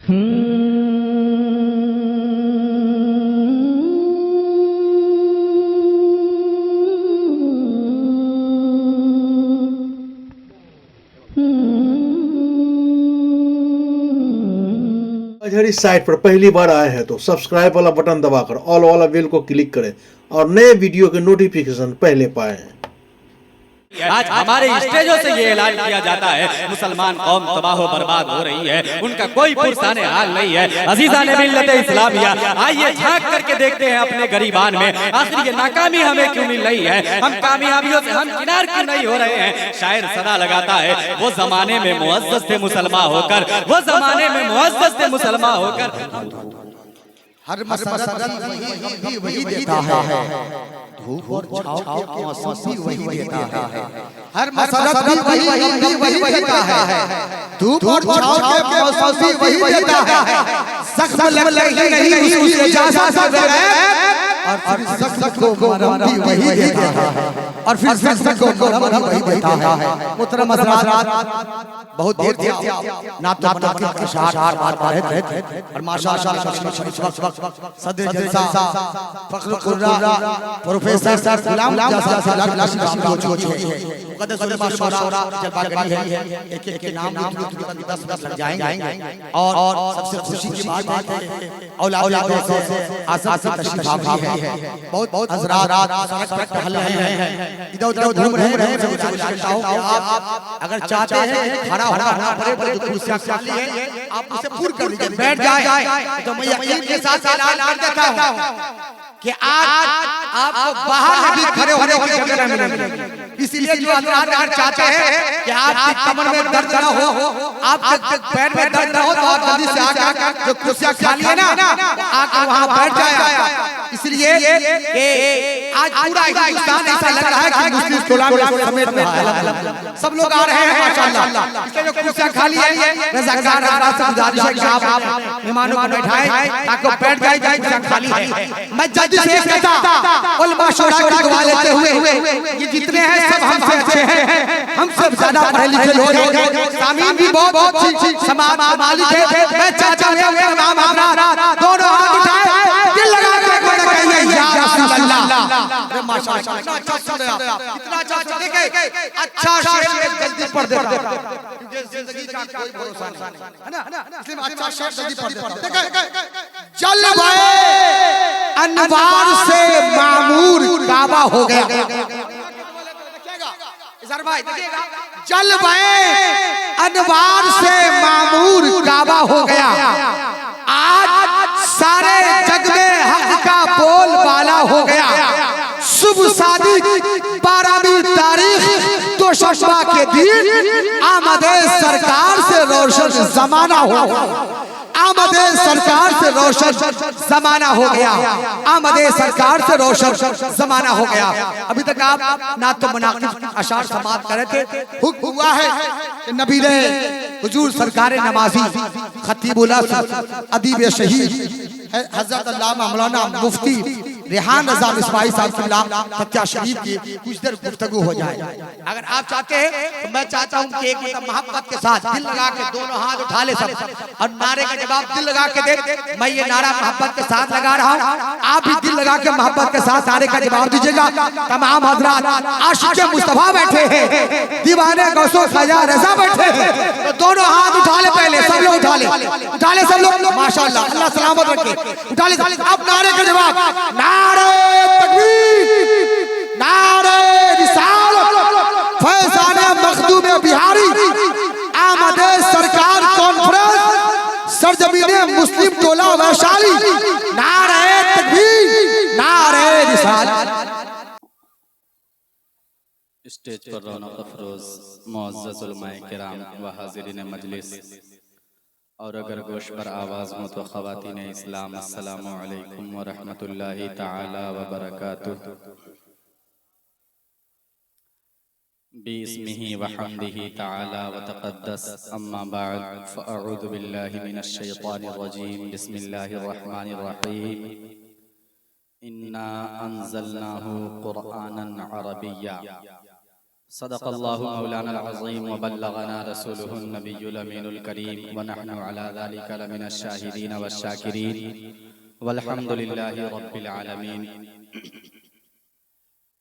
इस साइट पर पहली बार आए हैं तो सब्सक्राइब वाला बटन दबाकर ऑल वाला बेल को क्लिक करें और नए वीडियो के नोटिफिकेशन पहले पाएं। आज हमारे स्टेजों से ये ऐलान किया जाता है मुसलमान कौम तबाह बर्बाद हो रही है, उनका कोई पुरसाने हाल नहीं है। अजीज़ान मिल्लत इस्लामिया, आइए झांक करके देखते हैं अपने गरीबान में, आखिर ये नाकामी हमें क्यों मिल रही है, हम कामयाबियों से हम किनार क्यों नहीं हो रहे हैं। शायर सदा लगाता है वो जमाने में मुअज़्ज़ज़ थे मुसलमान होकर, वो जमाने में मुअज़्ज़ज़ थे मुसलमान होकर। हर मसलन वही देता है, धूप और छाँव के मौसम भी वही देता है। हर मसलन वही देता है, धूप और छाँव के मौसम भी वही देता है। ज़ख्म लगे नहीं उससे जासा और फिर ज़ख्म को मरहम भी वही देता है, और फिर ज़ख्म को मरहम वही देता है। मुहतरम हज़रात, बहुत देर से ना तो मुनाफिक के शार मार रहे थे और माशाअल्लाह सदर जलसा फख्र कुर्रा प्रोफेसर गुलाम हो चुके हैं। मुक़द्दस उलमा शोरा जलवा गई है, एक एक नाम 10 लग जाएंगे। और सबसे खुशी की बात है औलादों से आसाद से तशरीफ आफरी है। बहुत हज़रात सड़क पर टहल रहे हैं, इधर-उधर घूम रहे हैं। आप अगर चाहते हैं खड़ा होना पड़े तो कुर्सियां खाली है, आप उसे पूर्ण कर लीजिए, बैठ जाए। तो मैं यकीन के साथ ऐलान कर देता हूं कि आज आपको बाहर भी खड़े होने की जगह नहीं मिलेगी। इसलिए जो हज़रात अगर चाहते हैं कि आपकी कमर में दर्द न हो, आपके पैर में दर्द न हो, तो आप जल्दी से आकर जो कुर्सियां खाली है ना, आकर वहां बैठ जाए। इसलिए कि आज पूरा हिंदुस्तान ऐसा लग रहा है कि मुस्लिम टोला में समेट रहा है, सब लोग आ रहे हैं माशाअल्लाह। इसलिए जो कुर्सियां खाली है, रज़ाकार हज़रात से गुजारिश है कि आप मेहमानों को बैठाएं ताकि बैठ जाए, कुर्सियां खाली है। मैं जल्दी से कहता उलमा शोरा की दुआ लेते हुए, ये जितने हैं सब हमसे अच्छे हैं, हम सब ज्यादा पढ़े लिखे लोग हैं, सामीन भी बहुत समाज मालिक है। मैं चाहता हूं तमाम हज़रात दोनों हाथ उठाएं, दिल लगा के कहिए या रसूल अल्लाह। अरे माशाअल्लाह, इतना अच्छा सुन रहे आप, इतना अच्छा देखे, अच्छा शेर जल्दी पढ़ देता, क्योंकि जिंदगी का कोई भरोसा नहीं है ना, इसलिए अच्छा शेर जल्दी पढ़ देता। देखे जलवे अनवार से मामूर काबा हो गया। भाई देखिएगा, जलवे अनवार से मामूर काबा हो गया। आज सारे जग में हक का बोल बाला हो गया। शुभ शादी 12वीं तारीख तो शशा के दिन आमदे सरकार से रोशन जमाना हो, आमदे सरकार से रोशन जमाना हो गया, आमदे सरकार से रोशन जमाना हो गया। अभी तक आप ना तो मुनाकिब अशार समाप्त कर रहे थे, हुक्म हुआ है कि नबी ने हुजूर सरकार नमाजी खतीबुल अदीब शहीद हज़रत अल्लामा मौलाना मुफ्ती रेहान रज़ा इस्माइल साहब की फतह शरीफ की कुछ देर गुफ्तगू हो जाए। अगर आप चाहते हैं तो मैं चाहता हूं कि एक मतलब मोहब्बत के साथ दिल लगा के दोनों हाथ उठा ले सब, और नारे का जवाब दिल लगा के दे। मैं ये नारा मोहब्बत के साथ लगा रहा हूं, आप भी दिल लगा के मोहब्बत के साथ नारे का जवाब दीजिएगा। तमाम हज़रात आशिक़ मुस्तफ़ा बैठे हैं, दीवाने गौसो ख्वाजा रज़ा बैठे हैं, तो दोनों हाथ उठा ले, पहले सब लोग उठा ले सब लोग, माशाअल्लाह, अल्लाह सलामत रखे। उठा ले अब नारे का जवाब, नारे तकबीर, नारे रिसालत, फैज़ान मखदूम बिहारी, आमदे सरकार कॉन्फ्रेंस, सरजमीने मुस्लिम टोला वैशाली, नारे तकबीर, नारे रिसालत। स्टेज पर रौनक अफरोज मुअज़्ज़ज़ उलमाए किराम व हाज़िरीन मजलिस, और अगर गोश पर आवाज़ हो तो ख़वातीन इस्लाम, अस्सलामु अलैकुम व रहमतुल्लाहि तआला व बरकातुहू। बिस्मिही व हम्दिही तआला व तक़द्दस, अम्मा बअद, फ़अऊज़ु बिल्लाहि मिनश शैतानिर रजीम, बिस्मिल्लाहिर रहमानिर रहीम। इन्ना अंज़लनाहु क़ुरआनन अरबिय्या, सदक़ल्लाहु मौलाना अज़ीम व बल्लगना रसूलुहुन नबियुल अमीनुल करीम व नहनु अला ज़ालिका लमिनश शाहिदीन वश्शाकिरीन वल्हम्दुलिल्लाहि रब्बिल आलमीन।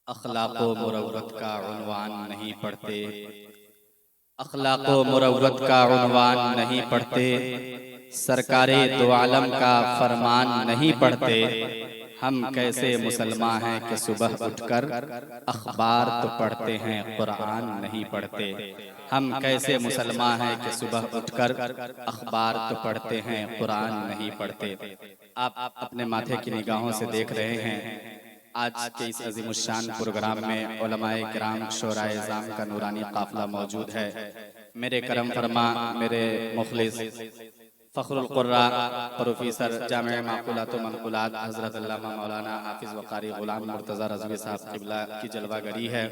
अखलाक़ व मुरव्वत का उन्वान नहीं पढ़ते, अखलाक़ व मुरव्वत का उन्वान नहीं पढ़ते, सरकारे दो आलम का फरमान नहीं पढ़ते। हम कैसे मुसलमान हैं कि सुबह उठकर अखबार तो पढ़ते हैं, कुरान नहीं पढ़ते। हम कैसे मुसलमान हैं कि सुबह उठकर अखबार तो पढ़ते हैं, कुरान नहीं पढ़ते। आप अपने माथे की निगाहों से देख रहे हैं आज के इस अज़ीमुश्शान प्रोग्राम में उलमाए किराम शोराए इज़ाम का नूरानी काफिला मौजूद है। मेरे करम फरमा, मेरे मुखलिस फ़ख्रुल क़ुर्रा प्रोफेसर जामिया माक़ूलात व मनक़ूलात हज़रत अल्लामा मौलाना हाफ़िज़ व क़ारी ग़ुलाम मुर्तज़ा रज़वी साहब क़िबला की जलवागरी है।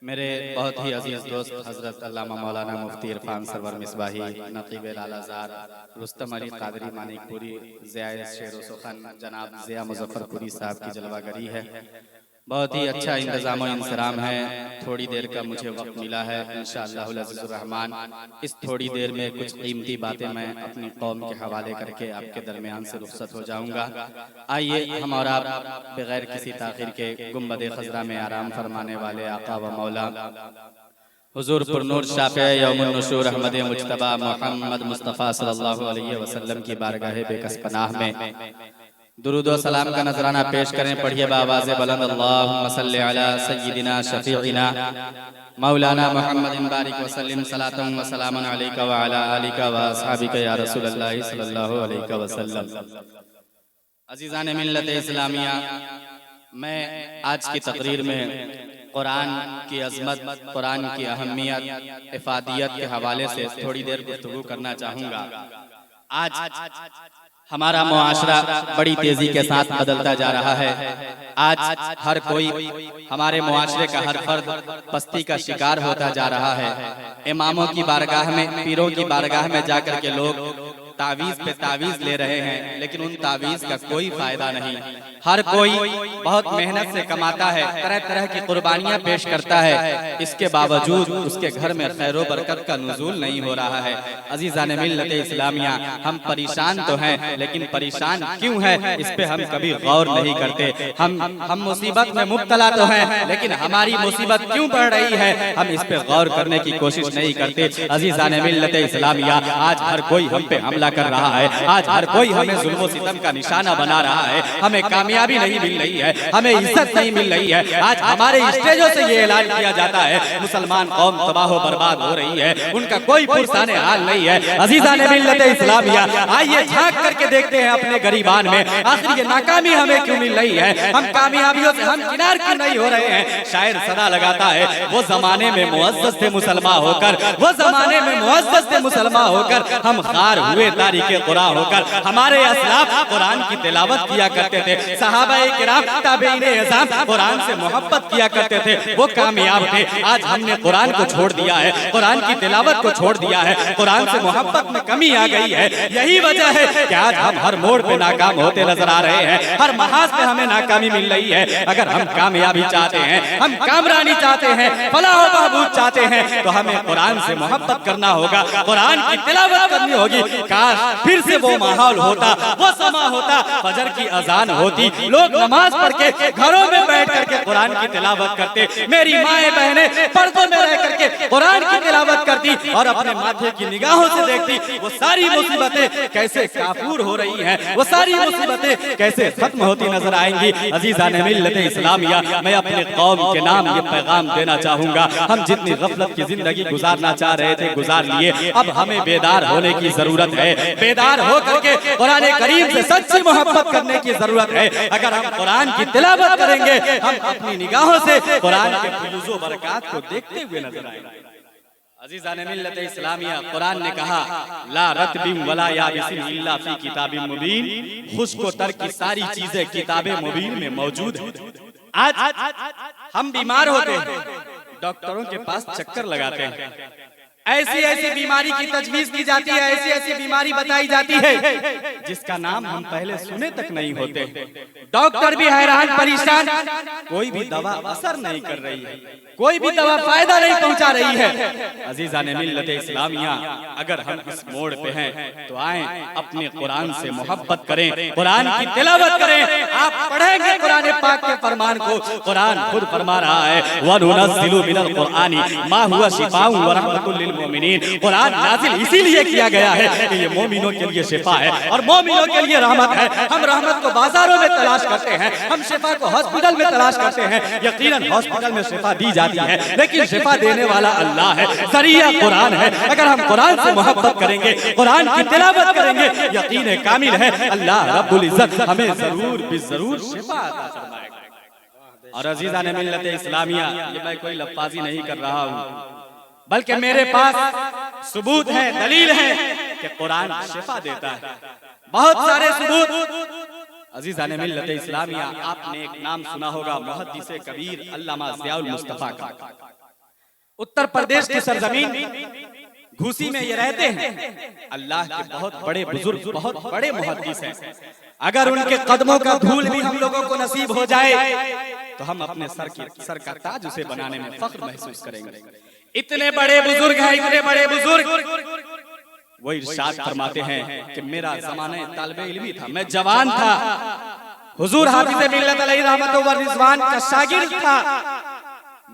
मेरे बहुत ही अजीज़ दोस्त हज़रत अल्लामा मौलाना मुफ्ती इरफान सरवर मिसबाही, नक़ीब लालाज़ार रुस्तम अली क़ादरी मानिकपुरी, ज़िया शेर व सुख़न जनाब ज़िया मुज़फ़्फ़रपुरी साहब की जलवागरी है। बहुत ही अच्छा इंतज़ाम व इंसराम है। थोड़ी देर का मुझे वक्त मिला है, इंशाअल्लाहुल अज़ीज़ुर रहमान इस थोड़ी देर में कुछ कीमती बातें मैं अपनी कौम के हवाले करके आपके दरमियान से रुख़सत हो जाऊंगा। आइए हम और आप बगैर किसी ताख़ीर के गुंबद ख़ज़रा में आराम फरमाने वाले आका व मौला हुज़ूर पुरनूर शाफ़िए यौमुन नुशूर अहमद मुज्तबा मुहम्मद मुस्तफ़ा सल्लल्लाहु अलैहि वसल्लम की बारगाह बेकस पनाह में दुरूद व सलाम का नजराना पेश करें। पढ़िए बावाज़े बुलंद अल्लाहुम्मा सल्लि अला सय्यिदिना शफ़ीइना मौलाना मुहम्मदिन बारिक व सल्लिम सलातन व सलामन अलैका व अला आलिका व अस्हाबिका या रसूलल्लाह सल्लल्लाहु अलैहि वसल्लम। अज़ीज़ान मिल्लत इस्लामिया, मैं आज की तकरीर में कुरान की अज़मत, कुरान की अहमियत, इफ़ादियत के हवाले से थोड़ी देर गुफ्तगू करना चाहूँगा। आज हमारा मुआशरा बड़ी तेजी के साथ बदलता जा रहा है। आज हर कोई, हमारे मुआशरे का हर फर्द पस्ती का शिकार होता जा रहा है। इमामों की बारगाह में, पीरों की बारगाह में जाकर के लोग तावीज़ पे तावीज़ ले रहे हैं, लेकिन उन तावीज़ का कोई फायदा नहीं। हर कोई बहुत मेहनत से कमाता है, तरह तरह की कुर्बानियां पेश करता है, इसके बावजूद उसके घर में खैर व बरकत का नुज़ूल नहीं हो रहा है। अज़ीज़ान मिल्लत इस्लामिया, हम परेशान तो हैं, लेकिन परेशान क्यों है इस पे हम कभी गौर नहीं करते। हम मुसीबत में मुब्तला तो हैं, लेकिन हमारी मुसीबत क्यों बढ़ रही है हम इस पे गौर करने की कोशिश नहीं करते। अज़ीज़ान मिल्लत इस्लामिया, आज हर कोई हम पे हमला कर रहा है, आज हर कोई हमें जुल्म सितम का निशाना बना रहा है, हमें कामयाबी नहीं मिल रही है, हमें इज्जत नहीं मिल रही है। आज हमारे स्टेजों से ये ऐलान किया जाता है मुसलमान कौम तबाह व बर्बाद हो रही है, उनका कोई पुरसाने हाल नहीं है। अज़ीज़ान मिल्लत इस्लामिया, आइए झांक करके देखते हैं अपने गरीबान में, आखिर ये नाकामी हमें क्यों मिल रही है, हम कामयाबियों से हम किनार क्यों नहीं हो रहे हैं। शायर सदा लगाता है, वो जमाने में मुअज़्ज़ज़ थे मुसलमान होकर, वो जमाने में मुअज़्ज़ज़ थे मुसलमान होकर, हम खार हुए तारीके कुरान होकर। हमारे असलाफ कुरान की तिलावत किया करते थे, सहाबाए किराम ताबईने इज़ाम कुरान से मोहब्बत किया करते थे, वो कामयाब थे। आज हमने कुरान को छोड़ दिया है, कुरान की तिलावत को छोड़ दिया है, कुरान से मोहब्बत में कमी आ गई है। यही वजह है कि आज हम हर मोड़ पे नाकाम होते नजर आ रहे हैं, हर महाज पे हमें नाकामी मिल रही है। अगर हम कामयाबी चाहते हैं, हम कामरानी चाहते हैं, फलाह व बहबूद चाहते हैं, तो हमें कुरान से मोहब्बत करना होगा, कुरान की तिलावत करनी होगी। काश फिर से वो माहौल होता, वो समा होता, फजर की अजान होती, लोग नमाज पढ़ के घरों में बैठ करके कुरान की तिलावत करते, मेरी माएं बहनें पर्दों में रह करके कुरान की तिलावत करती और अपने माथे की निगाहों से देखती वो सारी मुसीबतें कैसे काफूर हो रही हैं, वो सारी मुसीबतें कैसे खत्म होती नजर आएंगी। अज़ीज़ान मिल्लत इस्लामिया, मैं अपने कौम के नाम ये पैगाम देना चाहूंगा, हम जितनी गफलत की जिंदगी गुजारना चाह रहे थे गुजार लिए, अब हमें बेदार होने की जरूरत है। बेदार हो करके कुरान करीम से सच्ची मोहब्बत करने की जरूरत है। अगर हम कुरान की तिलावत करेंगे, हम अपनी निगाहों से कुरान के फयूज़ व बरकात को देखते हुए नजर आएंगे। अज़ीज़ान मिल्लत इस्लामिया, कुरान ने कहा ला रतबिन वला याबिसिन इल्ला फी किताबिन मुबीन, खुश्क व तर की सारी चीजें किताबे मुबीन में मौजूद है। आज, बीमार होते हैं, डॉक्टरों के पास चक्कर लगाते हैं, ऐसी ऐसी बीमारी की तजवीज की जाती है, ऐसी ऐसी बीमारी बताई जाती है जिसका नाम हम पहले सुने तक नहीं होते। डॉक्टर भी हैरान परेशान, कोई भी दवा असर नहीं कर रही है, कोई भी दवा फायदा नहीं पहुंचा रही है। अजीजान मिल्लत इस्लामिया, अगर हम इस मोड़ पे हैं तो आए अपने कुरान से मोहब्बत करें, कुरान की तिलावत करें। आप पढ़ेंगे कुरान पाक के फरमान को, कुरान खुद फरमा रहा है वनुनज़्ज़िलु मिनल कुरानी मा हुवा शिफाउन व रहमतुल लिल मोमिनीन। कुरान नाजिल इसीलिए किया गया है कि ये मोमिनों के लिए शिफा है और मोमिनों के लिए रहमत है। हम रहमत को बाजारों में तलाश करते हैं, हम शिफा को हॉस्पिटल में तलाश करते हैं। यकीनन हॉस्पिटल में शिफा दी जाती है, लेकिन शिफा देने वाला अल्लाह है, ज़रिया कुरान है। अगर हम कुरान से मोहब्बत करेंगे, कुरान की तिलावत करेंगे, यकीन है कामिल है अल्लाह रब्बुल इज्जत हमें जरूर भी जरूर शिफा अता फरमाएगा। और अजीज़ान मिल्लत इस्लामिया, ये मैं कोई लफ्ज़ी नहीं कर रहा हूँ, बल्कि मेरे पास सबूत है, दलील है कि कुरान शिफा देता है, बहुत सारे सबूत। अजीज़ान मिल्लत इस्लामिया, आपने एक नाम सुना होगा मुहद्दिस कबीर अल्लामा ज़ियाउल मुस्तफ़ा का। उत्तर प्रदेश की सरजमीन घूसी में ये रहते हैं। अल्लाह के बहुत बड़े बुजुर्ग, बहुत बड़े मुहद्दिस हैं। अगर उनके कदमों का धूल भी हम लोगों को नसीब हो जाए तो हम अपने सर का ताज उसे बनाने में फख्र महसूस करेंगे। इतने बड़े बुजुर्ग हैं, इतने बड़े बुजुर्ग, वो इरशाद फरमाते हैं कि मेरा ज़माना तालिबे इल्मी था, मैं जवान था, हुजूर हाफिज़ मिल्लत अलैहि रहमतु व रिज़वान का शागिर्द था।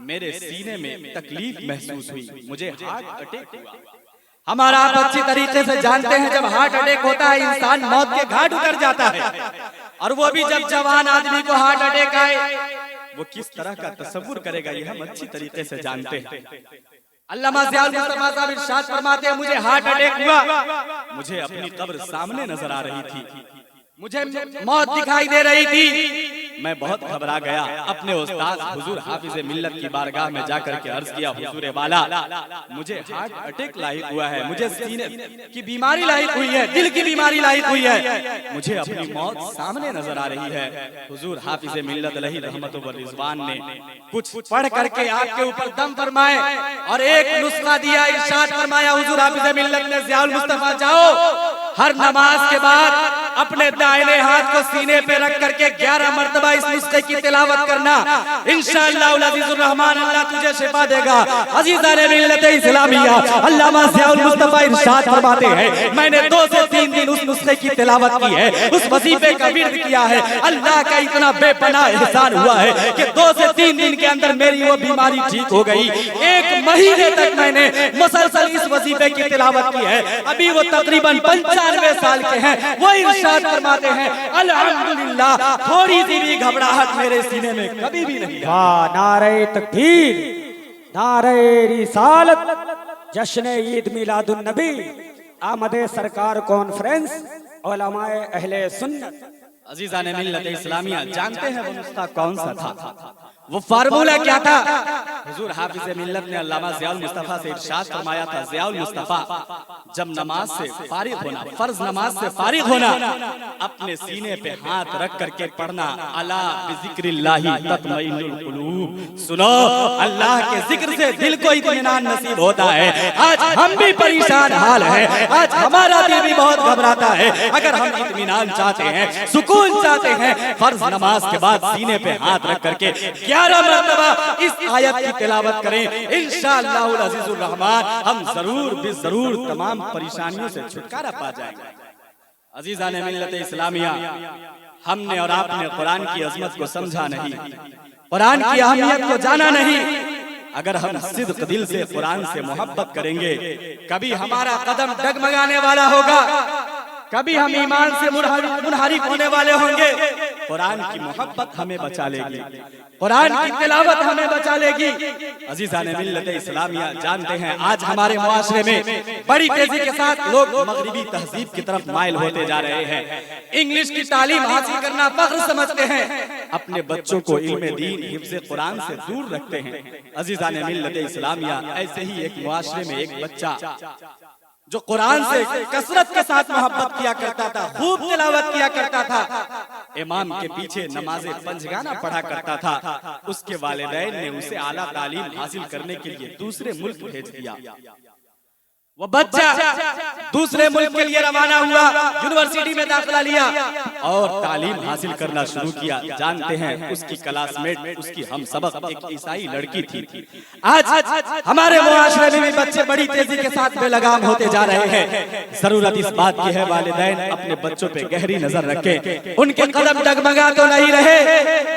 मेरे सीने में तकलीफ महसूस हुई, मुझे हार्ट अटैक हुआ। हमारा आप अच्छी तरीके से जानते हैं, जब हार्ट अटैक होता है इंसान मौत के घाट उतर जाता है, और वो भी जब जवान आदमी को हार्ट अटैक आए, वो किस तरह का तसव्वुर करेगा ये हम अच्छी तरीके से जानते हैं। अल्लामा ज़ियाउल मुस्तफ़ा साहब इरशाद फरमाते हैं, मुझे हार्ट अटैक हुआ, मुझे अपनी कब्र सामने नजर आ रही थी, मुझे मौत दिखाई दे रही थी, मैं बहुत घबरा गया। अपने उस्ताद हुजूर हाफिज़ मिल्लत की बारगाह में जाकर के अर्ज किया, हुजूर वाला मुझे हार्ट अटैक लाहिक हुआ है, मुझे सीने की बीमारी लाहिक हुई है, दिल की बीमारी लाहिक हुई है, मुझे अपनी मौत सामने नजर आ रही है। हुजूर हाफिज़ मिल्लत अलैहि रहमतु व रिज़वान ने कुछ पढ़ करके आपके ऊपर दम फरमाए और एक नुस्खा दिया, इरशाद फरमाया हुजूर हाफिज़ मिल्लत ने, ज़ियाउल मुस्तफ़ा जाओ हर नमाज के बाद अपने दाहिने हाथ को सीने पे रख करके 11 मरतबा इस नुस्खे की तिलावत करना, इंशाअल्लाह अज़ीज़ुर रहमान अल्लाह तुझे शिफा देगा। अज़ीज़ान मिल्लत इस्लामिया, अल्लामा ज़ियाउल मुस्तफ़ा इरशाद फरमाते हैं, मैंने 2 से 3 दिन उस नुस्खे की तिलावत की है, उस वजीफे का विर्द किया है। अल्लाह का इतना बेपनाह एहसान हुआ है कि 2 से 3 दिन के अंदर मेरी वो बीमारी ठीक हो गई। 1 महीने तक मैंने मुसलसल इस वजीफे की तिलावत की है। अभी वो तकरीबन 95 साल के हैं। वो इरशाद फरमाते हैं, अल्हम्दुलिल्लाह थोड़ी सी भी घबराहट मेरे सीने में कभी भी नहीं। वाह, नारे तकबीर, नारे रिसालत, जश्न ईद मिलादुन नबी, आमदे सरकार कॉन्फ्रेंस, उलमाए अहले सुन्नत। अज़ीज़ान मिल्लत इस्लामिया, जानते हैं वो नुस्खा कौन सा था, वो फार्मूला क्या था? हुजूर हाफिज़ मिल्लत ने अल्लामा ज़ियाउल मुस्तफ़ा से इरशाद फरमाया था, ज़ियाउल मुस्तफ़ा जब नमाज से फारिग होना, फर्ज नमाज से फारिग होना, अपने सीने पे हाथ रख करके पढ़ना, अला बिज़िक्रिल्लाहि तत्मइन्नुल कुलूब। सुनो, अल्लाह के जिक्र से दिल को इत्मीनान नसीब होता है। आज हम भी परेशान हाल है, आज हमारा दिल भी बहुत घबराता है। अगर हम इत्मीनान चाहते हैं, सुकून चाहते हैं, फर्ज नमाज के बाद सीने पे हाथ रख करके 11 मरतबा इस आयत की तिलावत करें, इंशाअल्लाहुल अज़ीज़ुर रहमान हम जरूर भी जरूर तमाम परेशानियों से छुटकारा पा जाएंगे। अज़ीज़ान मिल्लत इस्लामिया, हमने और आपने कुरान की अजमत को समझा नहीं, कुरान की अहमियत को जाना नहीं। अगर हम सिद्क़ दिल से कुरान से मोहब्बत करेंगे, कभी हमारा कदम डगमगाने वाला होगा, कभी हम ईमान से मुनहरिफ होने वाले होंगे। कुरान की मोहब्बत हमें बचा लेगी, कुरान की तिलावत हमें बचा लेगी। अज़ीज़ान मिल्लत इस्लामिया, जानते हैं आज हमारे मुआशरे में बड़ी तेजी के साथ लोग मगरिबी तहजीब की तरफ माइल होते जा रहे हैं। इंग्लिश की तालीम हासिल करना फख्र समझते हैं, अपने बच्चों को इल्मे दीन, हिफ्ज़े कुरान से दूर रखते हैं। अज़ीज़ान मिल्लत इस्लामिया, ऐसे ही एक मुआशरे में एक बच्चा जो कुरान से कसरत के साथ मोहब्बत किया करता था, खूब तिलावत किया करता था, इमाम के पीछे नमाज़े पंजगाना पढ़ा करता था, उसके वालिदैन ने उसे आला तालीम हासिल करने के लिए दूसरे मुल्क भेज दिया। वो बच्चा दूसरे मुल्क के लिए रवाना हुआ, यूनिवर्सिटी में दाखिला लिया और तालीम हासिल करना शुरू किया। जानते हैं उसकी क्लासमेट, उसकी हमसबक एक ईसाई लड़की थी। आज हमारे मुआशरे में भी बच्चे बड़ी तेजी के साथ बेलगाम होते जा रहे हैं। जरूरत इस बात की है वालिदैन अपने बच्चों पे गहरी नजर रखें, उनके कदम डगमगा तो नहीं रहे,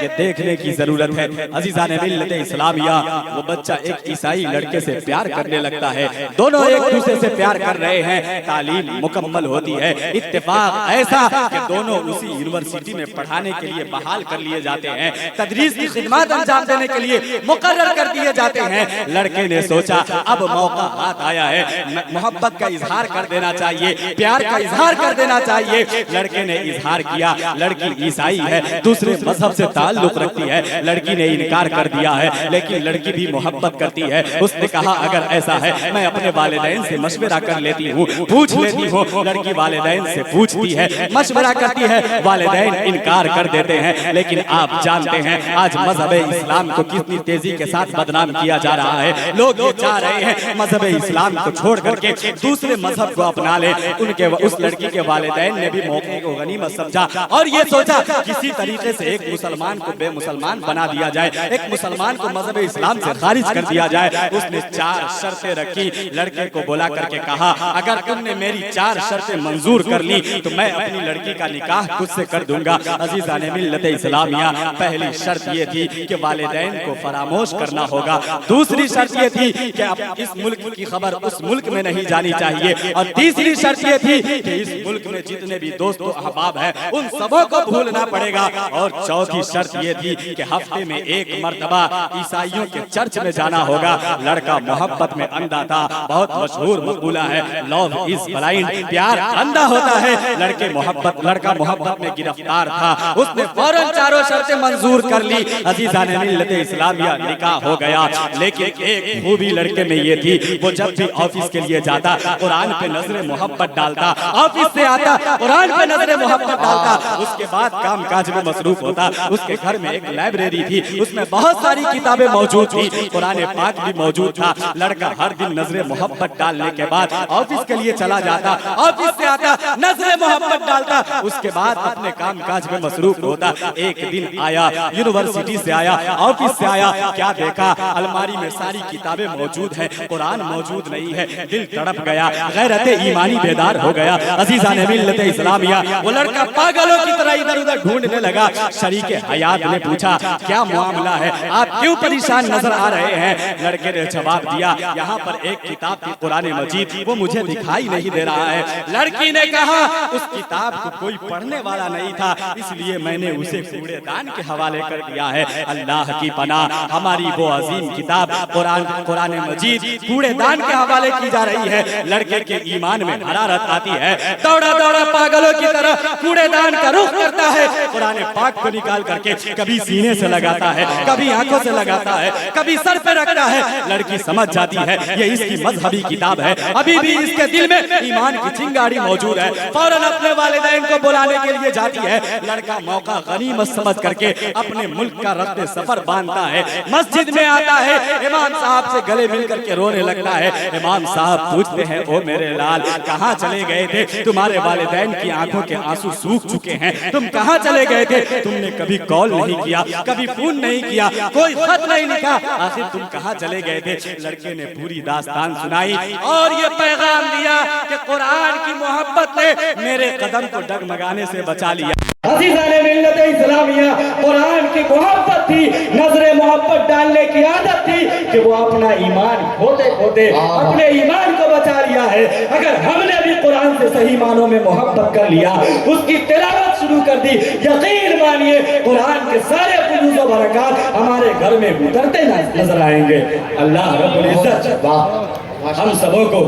ये देखने की जरूरत है। अजीजान मिल्लत इस्लामिया, वो बच्चा एक ईसाई लड़के से प्यार करने लगता है, दोनों एक दूसरे से प्यार कर रहे हैं, तालीम मुकम्मल होती है। इत्तेफाक ऐसा कि दोनों उसी यूनिवर्सिटी में पढ़ाने के लिए बहाल कर लिए जाते हैं, तदरीस की खिदमत अंजाम देने के लिए मुकर्रर कर दिए जाते हैं। लड़के ने सोचा अब मौका हाथ आया है, मोहब्बत का इजहार कर देना चाहिए, प्यार का इजहार कर देना चाहिए। लड़के ने इजहार किया। लड़की ईसाई है, दूसरे मजहब से ताल्लुक रखती है, लड़की ने इनकार कर दिया है, लेकिन लड़की भी मोहब्बत करती है। उसने कहा अगर ऐसा है मैं अपने वालिदैन से मशवरा कर लेती हूँ, पूछ लेती हूँ। लड़की वालिदैन से पूछती है, मशवरा करती है, वालिदैन इनकार कर देते हैं। लेकिन आप जानते हैं आज मजहब इस्लाम को कितनी तेजी के साथ बदनाम किया जा रहा है। लोग ये चाह रहे हैं मजहब इस्लाम को छोड़ करके दूसरे मजहब को अपना ले। उनके उस लड़की के वालिदैन ने भी मौके को गनीमत समझा और ये सोचा किसी तरीके से एक मुसलमान को बेमुसलमान बना दिया जाए, एक मुसलमान को मजहब इस्लाम से खारिज कर दिया जाए। उसने 4 शर्तें रखी। लड़के को बुला करके कहा अगर तुमने मेरी 4 शर्तें मंजूर कर ली तो मैं अपनी लड़की का निकाह खुद से कर दूंगा। अजीजान मिल्लत इस्लामिया, पहली शर्त ये थी कि वालिदैन को फरामोश करना होगा। दूसरी शर्त ये थी कि अब इस मुल्क की खबर उस मुल्क में नहीं जानी चाहिए। और तीसरी शर्त ये थी कि इस मुल्क में जितने भी दोस्त अहबाब हैं उन सबों को भूलना पड़ेगा। और चौथी शर्त ये थी कि हफ्ते में 1 मर्तबा ईसाइयों के चर्च में जाना होगा। लड़का मोहब्बत में अंधा था, बहुत मशहूर मकबूला है, लव इज ब्लाइंड, प्यार अंधा होता है। लड़का मोहब्बत में गिरफ्तार था। उसने फौरन 4 शर्तें मंजूर कर ली। अजीजान मिल्लत इस्लामिया, निकाह हो गया। लेकिन एक खूबी लड़के में ये थी, वो जब भी ऑफिस के लिए जाता कुरान पे नजरे मोहब्बत डालता, ऑफिस से आता कुरान पे नजरे मोहब्बत डालता, उसके बाद काम काज में मसरूफ होता। उसके घर में एक लाइब्रेरी थी, उसमें बहुत सारी किताबें मौजूद थी, कुरान पाक भी मौजूद था। लड़का हर दिन नजरे मोहब्बत डालने के बाद ऑफिस के लिए चला जाता, ऑफिस से आता नजरे मोहब्बत डालता, उसके बाद अपने काम काज में मसरूफ होता। एक दिन आया, यूनिवर्सिटी से आया, ऑफिस से आया, क्या देखा अलमारी में सारी किताबें मौजूद है, कुरान मौजूद नहीं है। दिल तड़प गया, गैरत ईमानी बेदार हो गया। अजीजान मिल्लत इस्लामिया, वो लड़का पागलों की तरह इधर उधर ढूंढने लगा। शरीके हयात ने पूछा क्या मामला है, आप क्यों परेशान नजर आ रहे हैं? लड़के ने जवाब दिया यहाँ पर एक किताब थी कुरान मजीद, वो मुझे दिखाई नहीं दे रहा है। लड़की ने कहा उस किताब को कोई पढ़ने वाला नहीं था, इसलिए मैंने उसे कूड़ेदान के हवाले कर दिया है। अल्लाह की पनाह, हमारी वो अजीम किताब कुरान मजीद कूड़ेदान के हवाले की जा रही है। लड़के के ईमान में हरारत आती है, दौड़ा दौड़ा पागलों की तरह कूड़ेदान का रुख करता है। कुरान पाक को निकाल करके कभी सीने से लगाता है, कभी आंखों से लगाता है, कभी सर पे रखता है। लड़की समझ जाती है ये इसकी मजहबी किताब है, अभी भी इसके दिल में ईमान की चिंगारी मौजूद है। फौरन अपने वालिदैन को बुलाने के लिए जाती है। लड़का मौका गनीमत समझ करके अपने मुल्क का रफ्ते सफर बांधता है, मस्जिद में आता है, इमाम साहब से गले मिल करके रोने लगता है। इमाम साहब पूछते हैं ओ मेरे लाल कहाँ चले गए थे? तुम्हारे वालिदैन की आंखों के आंसू सूख चुके हैं, तुम कहाँ चले गए थे? तुमने कभी कॉल नहीं किया, कभी फोन नहीं किया, कोई खत नहीं लिखा, आखिर तुम कहाँ चले गए थे? लड़के ने पूरी दास्तान सुनाई और ये पैगाम दिया कि कुरान की मोहब्बत ने मेरे कदम को डगमगाने से बचा लिया। अज़ीज़ाने मिल्लत इस्लामिया, कुरान की मोहब्बत थी, नजरे मोहब्बत डालने की आदत थी कि वो अपना ईमान खोते खोते अपने ईमान को बचा लिया है। अगर हमने भी कुरान से सही मानों में मोहब्बत कर लिया, उसकी तिलावत शुरू कर दी, यकीन मानिए कुरान के सारे फुजूल व बरक़ात हमारे घर में उतरते नजर आएंगे। अल्लाह रब्बुल इज्जत हम सबों को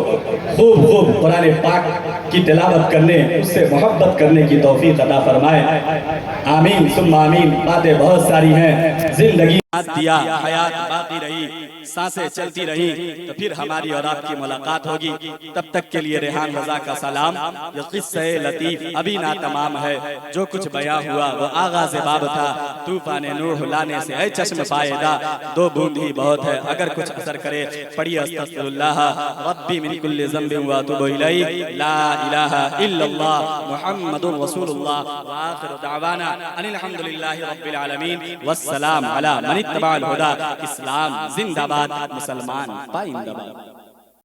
खूब खूब कुरान पाक की तिलावत करने, उससे मोहब्बत करने की तौफीक अता फरमाए। आमीन सुम्मा आमीन। बातें बहुत सारी हैं, जिंदगी दिया हयात बाकी रही, सांसें चलती रही तो फिर हमारी और आपकी मुलाकात होगी। तब तक के लिए रेहान रजा का सलाम। ये किस्सा लतीफ अभी ना तमाम है, जो कुछ बयां हुआ वो आगाज़ बाब था। तूफान नूह लाने से है चश्म फायदा, 2 बूंद ही बहुत है अगर कुछ असर करे। पढ़िए अस्तगफिरुल्लाह रब्बी मिन कुल्लि ज़ंबिन व अतूबु इलैहि, ला इलाहा इल्लल्लाह मुहम्मदुर रसूलुल्लाह व आखिरु दावाना अनिल हम्दुलिल्लाहि रब्बिल आलमीन वस्सलाम अला मन इत्तबअल हुदा। इस्लाम जिंदाबाद, मुसलमान पाइंदाबाद।